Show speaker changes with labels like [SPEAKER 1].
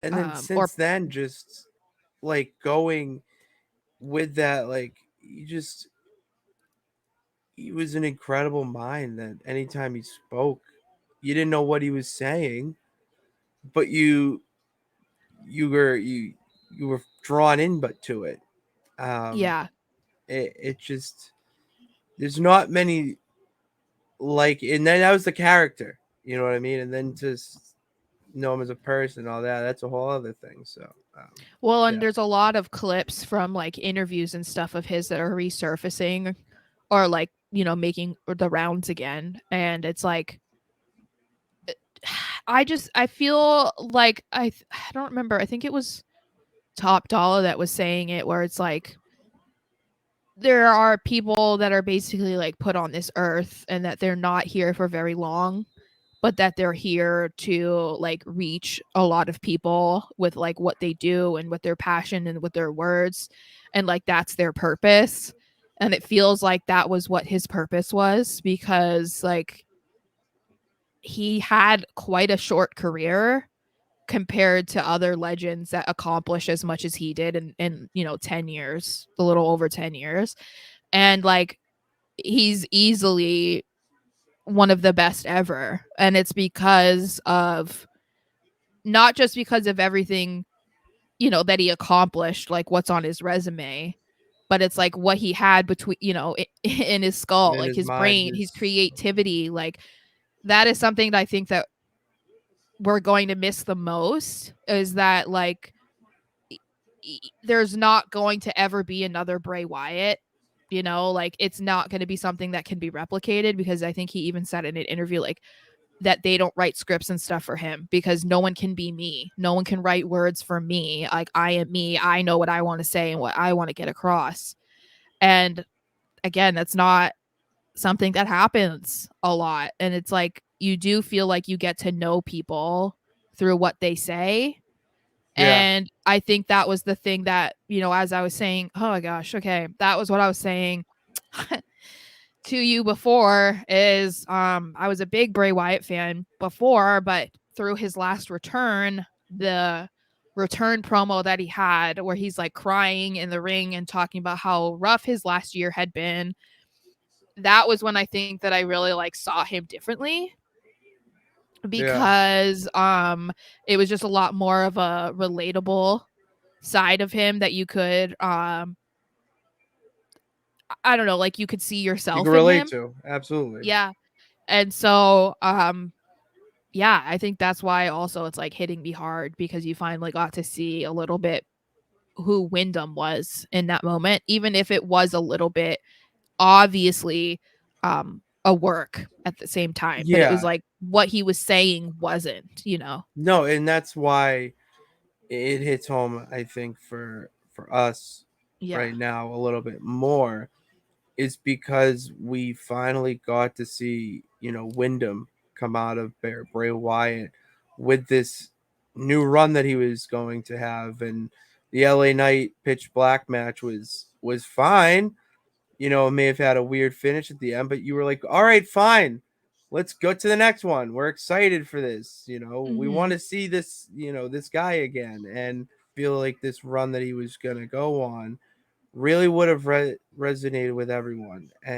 [SPEAKER 1] And then
[SPEAKER 2] or
[SPEAKER 1] since then, just like going with that, like he was an incredible mind that anytime he spoke, you didn't know what he was saying, but you were you were drawn in but to it. Um,
[SPEAKER 2] yeah.
[SPEAKER 1] it just there's not many like, and then that was the character, you know what I mean, and then just know him as a person, all that. That's a whole other thing. So
[SPEAKER 2] Well, and
[SPEAKER 1] yeah,
[SPEAKER 2] there's a lot of clips from like interviews and stuff of his that are resurfacing or like, making the rounds again. And it's like I feel like I don't remember. I think it was Top Dollar that was saying it where it's like there are people that are basically like put on this earth and that they're not here for very long, but that they're here to like reach a lot of people with like what they do and with their passion and with their words, and like that's their purpose. And it feels like that was what his purpose was, because like he had quite a short career compared to other legends that accomplish as much as he did in 10 years, a little over 10 years. And like he's easily one of the best ever, and it's because of, not just because of everything that he accomplished, like what's on his resume, but it's like what he had between in his skull,
[SPEAKER 1] in
[SPEAKER 2] like
[SPEAKER 1] his
[SPEAKER 2] his
[SPEAKER 1] mind,
[SPEAKER 2] brain, his
[SPEAKER 1] just
[SPEAKER 2] creativity. Like that is something that I think that we're going to miss the most, is that like there's not going to ever be another Bray Wyatt. Like it's not going to be something that can be replicated, because I think he even said in an interview like that they don't write scripts and stuff for him because no one can be me. No one can write words for me. Like I am me. I know what I want to say and what I want to get across. And again, that's not something that happens a lot. And it's like you do feel like you get to know people through what they say.
[SPEAKER 1] yeah.
[SPEAKER 2] And I think that was the thing that, as I was saying, oh my gosh, okay, that was what I was saying to you before, is I was a big Bray Wyatt fan before, but through his last return, the return promo that he had where he's like crying in the ring and talking about how rough his last year had been, that was when I think that I really like saw him differently,
[SPEAKER 1] Yeah.
[SPEAKER 2] because it was just a lot more of a relatable side of him that you could I don't know, like you could see
[SPEAKER 1] You can
[SPEAKER 2] yourself in
[SPEAKER 1] relate
[SPEAKER 2] him.
[SPEAKER 1] to, absolutely.
[SPEAKER 2] Yeah. And so yeah, I think that's why also it's like hitting me hard, because you finally got to see a little bit who Wyndham was in that moment, even if it was a little bit obviously a work at the same time. But it was
[SPEAKER 1] Yeah.
[SPEAKER 2] like what he was saying wasn't.
[SPEAKER 1] No, and that's why it hits home, I think, for us
[SPEAKER 2] Yeah.
[SPEAKER 1] right now a little bit more, is because we finally got to see, Wyndham come out of Bray Wyatt with this new run that he was going to have. And the LA Knight Pitch Black match was fine. It may have had a weird finish at the end, but you were like, all right, fine. Let's go to the next one. We're excited for this. We want
[SPEAKER 2] Mhm.
[SPEAKER 1] to see this, this guy again. And feel like this run that he was going to go on really would have resonated with everyone. And